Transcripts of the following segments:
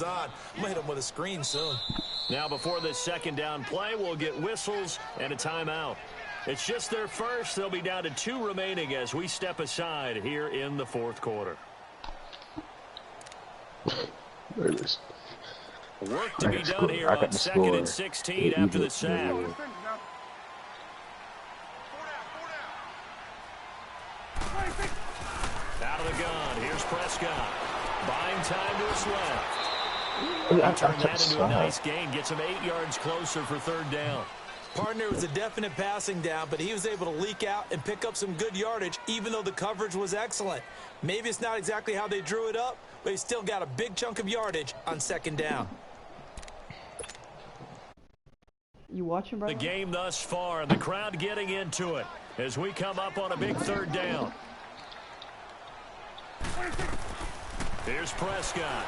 I'm gonna hit him with a screen soon. Now before this second down play, we'll get whistles and a timeout. It's just their first. They'll be down to 2 remaining as we step aside here in the fourth quarter. There it is. Work to be done here on 2nd and 16 after the sack. Out of the gun. Here's Prescott. Buying time to his left. Turn that into a nice gain. Gets him 8 yards closer for 3rd down. Partner, it was a definite passing down, but he was able to leak out and pick up some good yardage, even though the coverage was excellent. Maybe it's not exactly how they drew it up, but he still got a big chunk of yardage on 2nd down. You watching, bro? The game thus far, and the crowd getting into it as we come up on a big 3rd down. Here's Prescott.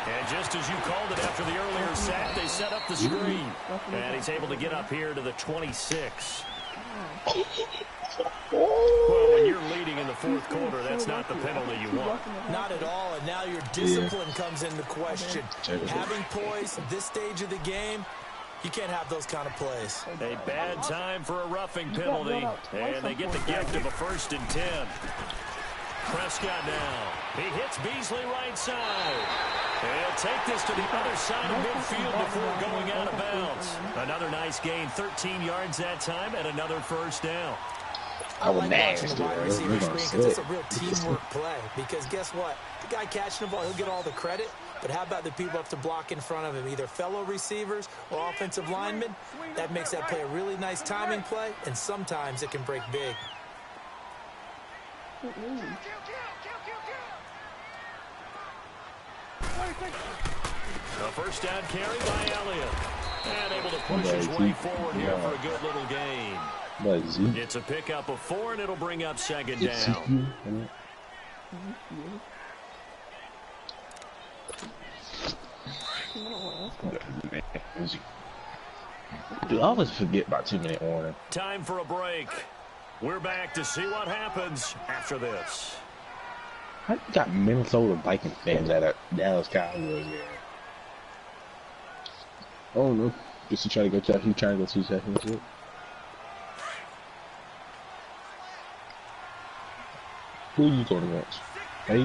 And just as you called it after the earlier sack, they set up the screen. And he's able to get up here to the 26. Well, when you're leading in the 4th quarter, that's not the penalty you want. Not at all, and now your discipline comes into question. Having poise at this stage of the game, you can't have those kind of plays. A bad time for a roughing penalty, and they get the gift of a 1st and 10. Prescott now. He hits Beasley right side. He'll take this to the other side of midfield before going out of bounds. Another nice gain, 13 yards that time, and another 1st down. I like watching the wide receiver screen because it's a real teamwork play. Because guess what? The guy catching the ball, he'll get all the credit. But how about the people have to block in front of him, either fellow receivers or offensive linemen? That makes that play a really nice timing play, and sometimes it can break big. A 1st down carry by Elliott. And able to push his way forward here for a good little gain. It's a pickup of 4, and it'll bring up 2nd down. Dude, I always forget about 2-minute warning. Time for a break. We're back to see what happens after this. I got Minnesota Vikings fans at a Dallas Cowboys game. I don't know. Just to try to go check. He's trying to go 2 seconds. Shit. Who are you going against? Hey?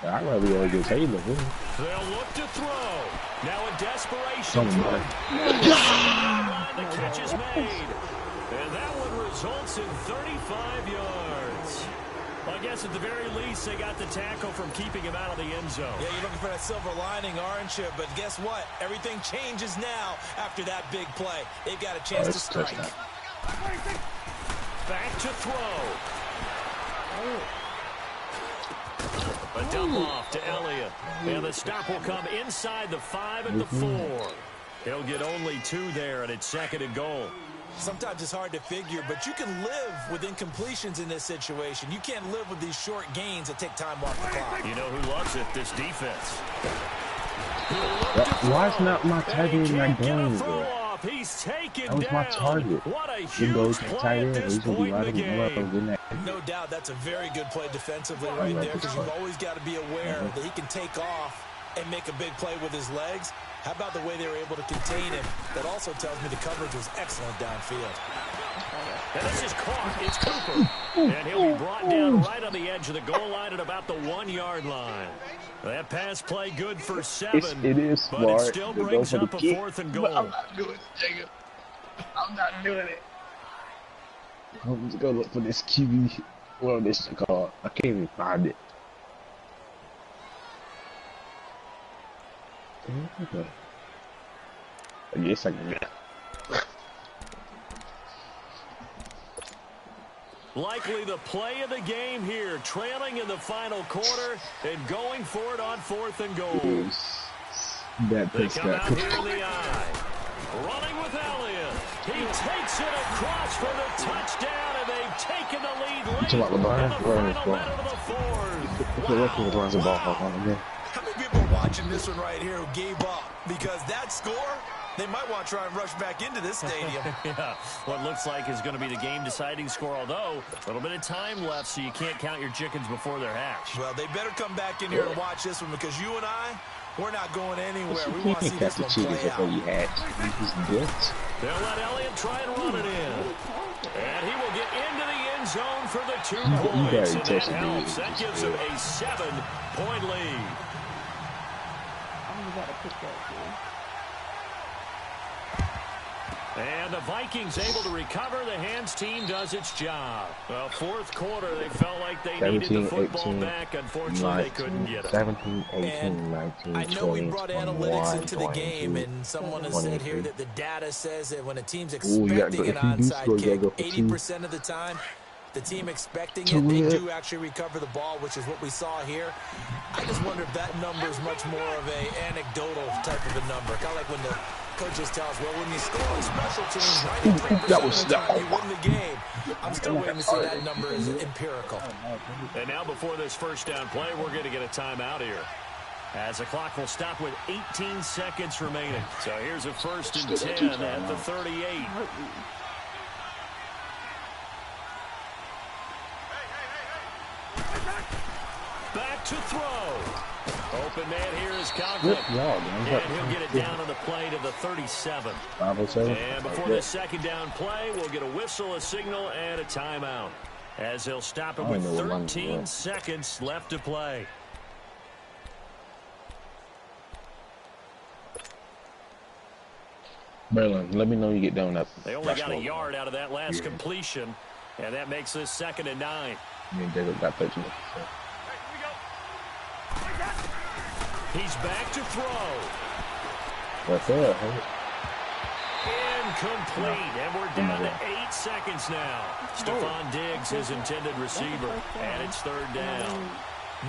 I'd rather go against Taylor. They'll look to throw. Now in desperation. The catch is made. And that one results in 35 yards. Well, I guess at the very least, they got the tackle from keeping him out of the end zone. Yeah, you're looking for that silver lining, aren't you? But guess what? Everything changes now after that big play. They've got a chance to strike. Back to throw. A dump off to Elliott. And the stop will come inside the 5 and the 4. He'll get only 2 there, and it's 2nd and goal. Sometimes it's hard to figure, but you can live with incompletions in this situation. You can't live with these short gains that take time off the clock. You know who loves it? This defense. Why is not my target in that game? He's taken that was my target. What a huge play at this point in the game. No doubt that's a very good play defensively right there, because you've always got to be aware that he can take off and make a big play with his legs. How about the way they were able to contain him? That also tells me the coverage was excellent downfield. And this is caught. It's Cooper. And he'll be brought down right on the edge of the goal line at about the 1-yard line. That pass play good for 7. It is smart. But it still brings up a 4th and goal. I'm not doing it, Jacob. I'm not doing it. I'm just going to look for this QB. What this is called. I can't even find it. Okay. I guess I can. Likely the play of the game here, trailing in the final quarter and going for it on 4th and goal. They come out here in the eye. Running with Elliott. He takes it across for the touchdown, and they've taken the lead late in the final minute of the 4th. How many people are watching this one right here who gave up? Because that score, They might want to try and rush back into this stadium. Yeah, what looks like is going to be the game-deciding score, although a little bit of time left, so you can't count your chickens before they're hatched. Well, they better come back in here and watch this one, because you and I, we're not going anywhere. We want to see this one play out. They'll let Elliott try and run it in. And he will get into the end zone for the 2 points. And that helps. That gives him a 7-point lead. And the Vikings able to recover. The hands team does its job. Well, fourth quarter, they felt like they needed the football back. Unfortunately, they couldn't get it. 17, 18, 19, I know we brought analytics into the game, and someone has said here that the data says that when a team's expecting an onside kick, 80% of the time, the team expecting it, they do actually recover the ball, which is what we saw here. I just wonder if that number is much more of a anecdotal type of a number. Kind of like when the coaches tell us, well, when you score on special teams, 93% of the time you win the game. I'm still waiting to see that number is empirical. And now before this first down play, we're going to get a timeout here, as the clock will stop with 18 seconds remaining. So here's a 1st and 10 at the 38. Back to throw. Open man here is Conklin. And he'll get it down on the play to the 37. And before the second down play, we'll get a whistle, a signal, and a timeout, as they'll stop it with 13 seconds left to play. Berlin, let me know you get down that. They only got a yard out of that last completion, and that makes this 2nd and 9. Me and Jacob got 13. He's back to throw. That's it. Incomplete, and we're down to 8 seconds now. Stephon Diggs, his intended receiver, and it's 3rd down.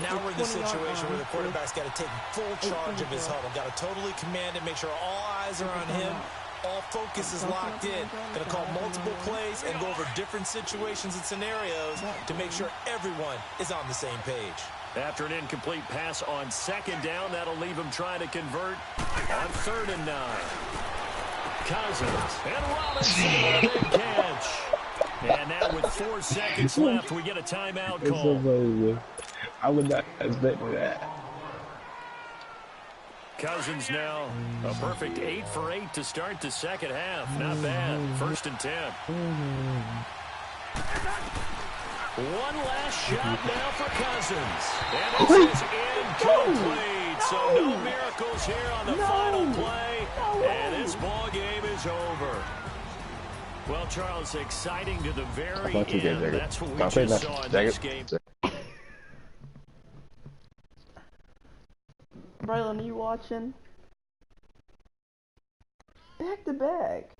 Now we're in the situation where the quarterback's got to take full charge of his huddle. Got to totally command it, make sure all eyes are on him. All focus is locked in. Going to call multiple plays and go over different situations and scenarios to make sure everyone is on the same page. After an incomplete pass on 2nd down, that'll leave him trying to convert on 3rd and 9. Cousins and Robinson with a big catch. And now with 4 seconds left, we get a timeout call. I would not expect that. Cousins now a perfect 8 for 8 to start the second half. Not bad. 1st and 10. One last shot now for Cousins. And this is incomplete. So no miracles here on the final play. And this ball game is over. Well, Charles, exciting to the very end. That's what we just saw in this game. Braylon, are you watching? Back to back.